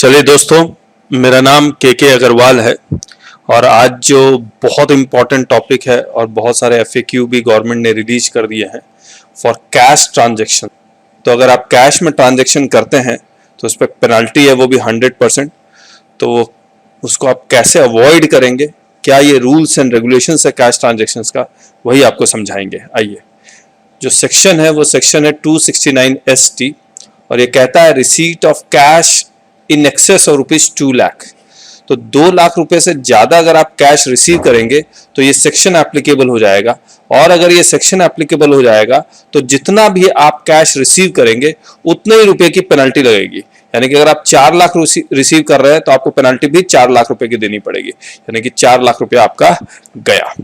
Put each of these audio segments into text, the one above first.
चलिए दोस्तों, मेरा नाम के अग्रवाल है और आज जो बहुत इम्पोर्टेंट टॉपिक है और बहुत सारे एफएक्यू भी गवर्नमेंट ने रिलीज कर दिए हैं फॉर कैश ट्रांजैक्शन। तो अगर आप कैश में ट्रांजैक्शन करते हैं तो उस पर पेनल्टी है, वो भी 100%। तो उसको आप कैसे अवॉइड करेंगे, क्या ये रूल्स एंड रेगुलेशंस है कैश ट्रांजैक्शंस का, वही आपको समझाएंगे। आइए, जो सेक्शन है वो सेक्शन है 269ST और ये कहता है receipt of cash in excess of ₹2 lakh. तो 2 लाख रुपए से ज्यादा अगर आप कैश रिसीव करेंगे तो ये सेक्शन एप्लीकेबल हो जाएगा। और अगर ये सेक्शन एप्लीकेबल हो जाएगा तो जितना भी आप कैश रिसीव करेंगे उतने ही रुपए की पेनल्टी लगेगी। यानी कि अगर आप 4 लाख रिसीव कर रहे हैं तो आपको पेनल्टी भी 4 लाख रुपए की देनी पड़ेगी, यानी कि 4 लाख रुपया आपका गया।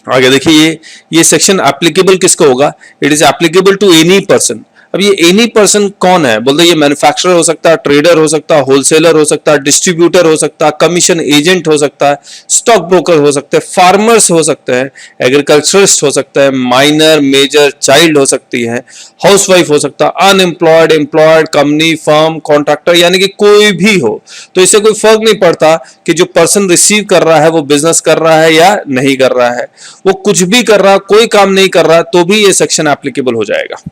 आगे देखिए, ये सेक्शन एप्लीकेबल किसको होगा? It is applicable to any person. अब ये एनी पर्सन कौन है? बोलते ये मैन्युफैक्चरर हो सकता है, ट्रेडर हो सकता है, होलसेलर हो सकता है, डिस्ट्रीब्यूटर हो सकता है, कमीशन एजेंट हो सकता है, स्टॉक ब्रोकर हो सकते हैं, फार्मर्स हो सकते हैं, एग्रीकल्चरिस्ट हो सकता है, माइनर, मेजर, चाइल्ड हो सकती है, हाउसवाइफ हो सकता है, unemployed, employed, company, firm, contractor, यानी कि कोई भी हो। तो इससे कोई फर्क नहीं पड़ता कि जो पर्सन रिसीव कर रहा है वो बिजनेस कर रहा है या नहीं कर रहा है, वो कुछ भी कर रहा है, कोई काम नहीं कर रहा, तो भी ये सेक्शन एप्लीकेबल हो जाएगा।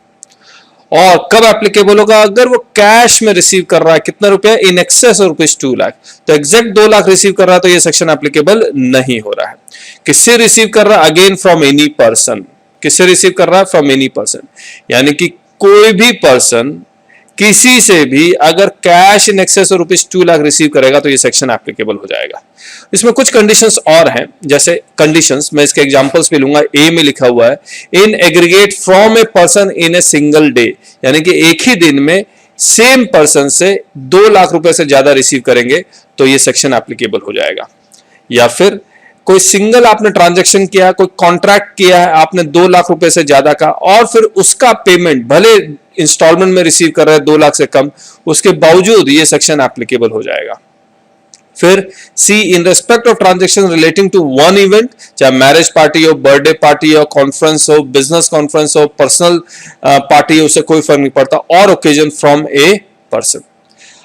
और कब एप्लीकेबल होगा? अगर वो कैश में रिसीव कर रहा है कितना रुपया? इन एक्सेस ऑफ ₹2 लाख। तो एग्जैक्ट 2 लाख रिसीव कर रहा है तो ये सेक्शन एप्लीकेबल नहीं हो रहा है। किससे रिसीव कर रहा है? Again from any person. किससे रिसीव कर रहा है? फ्रॉम एनी पर्सन, यानी कि कोई भी पर्सन किसी से भी अगर cash in excess of ₹2 lakh receive करेगा तो ये सेक्शन एप्लीकेबल हो जाएगा। इसमें कुछ कंडीशंस और हैं, जैसे कंडीशंस मैं इसके एग्जांपल्स भी लूंगा। ए में लिखा हुआ है इन aggregate from a person in a single day, यानी कि एक ही दिन में सेम पर्सन से 2 लाख रुपए से ज्यादा रिसीव करेंगे तो ये सेक्शन एप्लीकेबल हो जाएगा। या फिर कोई सिंगल आपने ट्रांजैक्शन किया, कोई कॉन्ट्रैक्ट किया है आपने 2 लाख रुपए से ज्यादा का, और फिर उसका पेमेंट भले इंस्टॉलमेंट में रिसीव कर रहे हैं 2 लाख से कम, उसके बावजूद ये सेक्शन एप्लीकेबल हो जाएगा। फिर C in respect of transaction relating to one event, चाहे मैरिज पार्टी हो, बर्थडे पार्टी हो, कॉन्फ्रेंस हो, बिजनेस कॉन्फ्रेंस हो, पर्सनल पार्टी हो, उससे कोई फर्क नहीं पड़ता, और ओकेजन फ्रॉम ए पर्सन।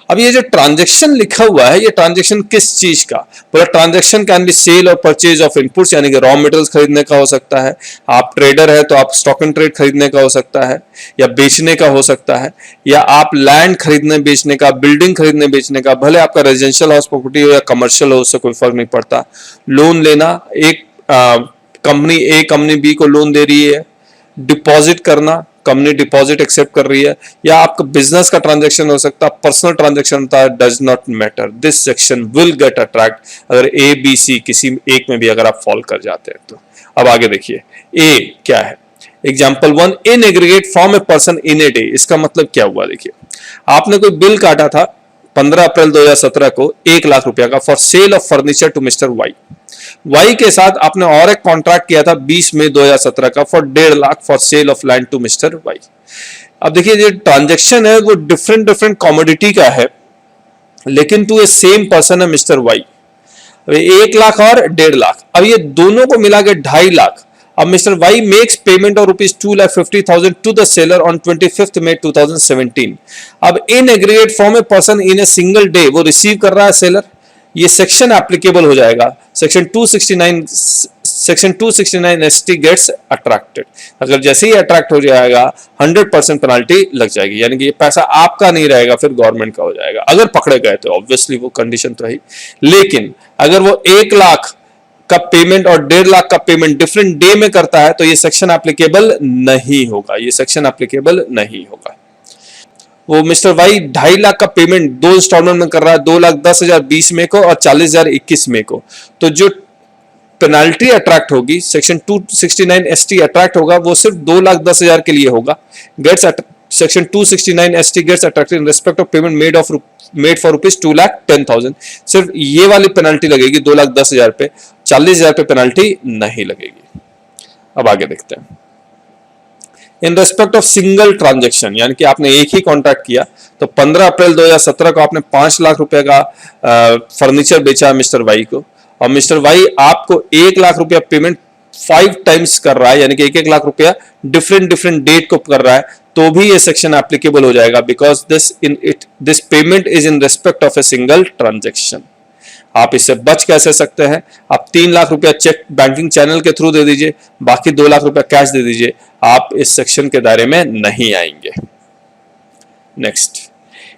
अब ये जो ट्रांजैक्शन लिखा हुआ है, ये ट्रांजैक्शन किस चीज का? पूरा ट्रांजैक्शन कैन बी सेल और परचेज ऑफ इनपुट्स, यानी कि रॉ मटेरियल्स खरीदने का हो सकता है, आप ट्रेडर है तो आप स्टॉक एंड ट्रेड खरीदने का हो सकता है, या बेचने का हो सकता है, या आप लैंड खरीदने बेचने का, बिल्डिंग खरीदने बेचने का, भले आपका रेजिडेंशियल हाउस प्रॉपर्टी हो या कमर्शियल हो, उससे कोई फर्क नहीं पड़ता। लोन लेना, एक कंपनी ए कंपनी बी को लोन दे रही है, डिपॉजिट करना, कंपनी डिपॉजिट एक्सेप्ट कर रही है, या आपका बिजनेस का ट्रांजैक्शन हो सकता है, पर्सनल ट्रांजैक्शन होता है, does not matter, this section will get attract अगर ए बी सी किसी एक में भी अगर आप फॉल कर जाते हैं तो। अब आगे देखिए, ए क्या है? Example 1, in aggregate from a person in a day. इसका मतलब क्या हुआ? देखिए, आपने कोई बिल काटा था 15 अप्रैल 2017 को 1 लाख रुपया का for sale of furniture to mister Y. Y के साथ आपने और एक कॉन्ट्रैक्ट किया था 20 मई 2017 का for 1.5 lakh for sale of land to mister Y. अब देखिए, ये ट्रांजैक्शन है वो डिफरेंट कॉमोडिटी का है, लेकिन टू ए सेम पर्सन है मिस्टर वाई। 1 लाख और 1.5 लाख, अब ये दोनों को मिला के 2.5 लाख। अब mister Y makes payment of ₹2,50,000 to the seller on 25 May 2017। अब in aggregate from a person in a single day वो रिसीव कर रहा है सेलर, ये सेक्शन एप्लीकेबल हो जाएगा। Section 269ST gets attracted. अगर जैसे ही अट्रैक्ट हो जाएगा 100% पेनल्टी लग जाएगी, यानी कि ये पैसा आपका नहीं रहेगा, फिर गवर्नमेंट का हो जाएगा अगर पकड़े गए तो। ऑब्वियसली वो कंडीशन तो है, लेकिन अगर वो 1 लाख का पेमेंट और 1.5 लाख का पेमेंट डिफरेंट डे में करता है तो ये सेक्शन एप्लीकेबल नहीं होगा, ये सेक्शन एप्लीकेबल नहीं होगा। वो मिस्टर वाई 2.5 लाख का पेमेंट 2 इंस्टॉलमेंट में कर रहा है, 2,10,000 20 मई को और 40,000 21 मई को, तो जो पेनाल्टी अट्रैक्ट होगी सेक्शन 269ST अट्रैक्ट होगा वो सिर्फ 2,10,000 के लिए होगा। Gets section 269ST gets attracted in respect of payment made for ₹2,10,000। सिर्फ ये वाली पेनाल्टी लगेगी 2,10,000 पे, 40,000 पे पेनाल्टी नहीं लगेगी। अब आगे देखते हैं। इन रेस्पेक्ट ऑफ सिंगल ट्रांजैक्शन, यानी कि आपने एक ही कॉन्ट्रैक्ट किया, तो 15 अप्रैल 2017 को आपने 5 लाख रुपए का फर्नीचर बेचा मिस्टर वाई को, और मिस्टर वाई आपको 1 लाख रुपया पेमेंट 5 टाइम्स कर रहा है, यानी कि 1-1 लाख रुपया डिफरेंट डेट को कर रहा है, तो भी ये सेक्शन एप्लीकेबल हो जाएगा, because this payment is in respect of a single transaction. आप इससे बच कैसे सकते हैं? आप 3 लाख रुपया चेक बैंकिंग चैनल के थ्रू दे दीजिए, बाकी 2 लाख रुपया कैश दे दीजिए, आप इस सेक्शन के दायरे में नहीं आएंगे। Next,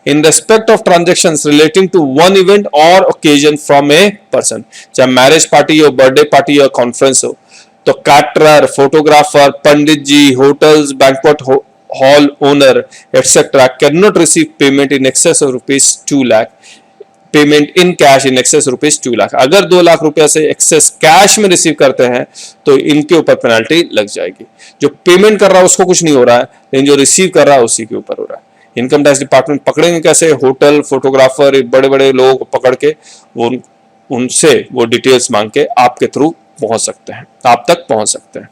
in respect of transactions relating to one event or occasion from a person, चाहे मैरिज पार्टी हो, बर्थडे पार्टी हो, कॉन्फ्रेंस हो, तो caterer, photographer, pandit ji, hotels, banquet hall owner etcetera can not receive payment in excess of ₹2 lakh, payment in cash in excess ₹2 lakh. अगर 2 लाख रुपया से access cash में receive करते हैं तो इनके ऊपर पेनल्टी लग जाएगी। जो पेमेंट कर रहा है उसको कुछ नहीं हो रहा है, लेकिन जो रिसीव कर रहा है उसी के ऊपर हो रहा है। इनकम टैक्स डिपार्टमेंट पकड़ेंगे कैसे? होटल, फोटोग्राफर, बड़े बड़े लोगों को पकड़ के उनसे वो डिटेल्स मांग के आपके थ्रू पहुंच सकते हैं, आप तक पहुंच सकते हैं।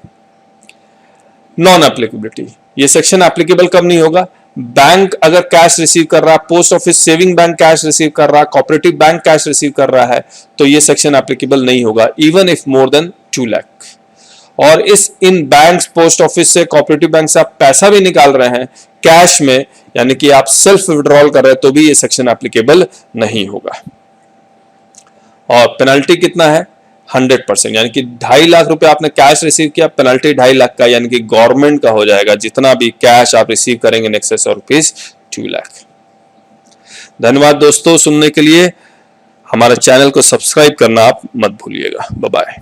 नॉन एप्लीकेबिलिटी, ये सेक्शन एप्लीकेबल कब नहीं होगा? बैंक अगर कैश रिसीव कर रहा है, post office saving bank cash receive कर रहा है, कोऑपरेटिव बैंक कैश रिसीव कर रहा है, तो ये सेक्शन एप्लीकेबल नहीं होगा, even if more than 2 lakh. और इन बैंक्स, पोस्ट ऑफिस से, कोऑपरेटिव बैंक से आप पैसा भी निकाल रहे हैं कैश में, यानी कि आप सेल्फ विड्रॉल कर रहे हैं, तो भी ये सेक्शन एप्लीकेबल नहीं होगा। और पेनल्टी कितना है? 100%, यानी कि 2.5 लाख रुपए आपने कैश रिसीव किया, पेनल्टी 2.5 लाख का, यानी कि गवर्नमेंट का हो जाएगा जितना भी कैश आप रिसीव करेंगे इन एक्सेस ऑफ ₹2 लाख। धन्यवाद दोस्तों सुनने के लिए। हमारे चैनल को सब्सक्राइब करना आप मत भूलिएगा। Bye bye.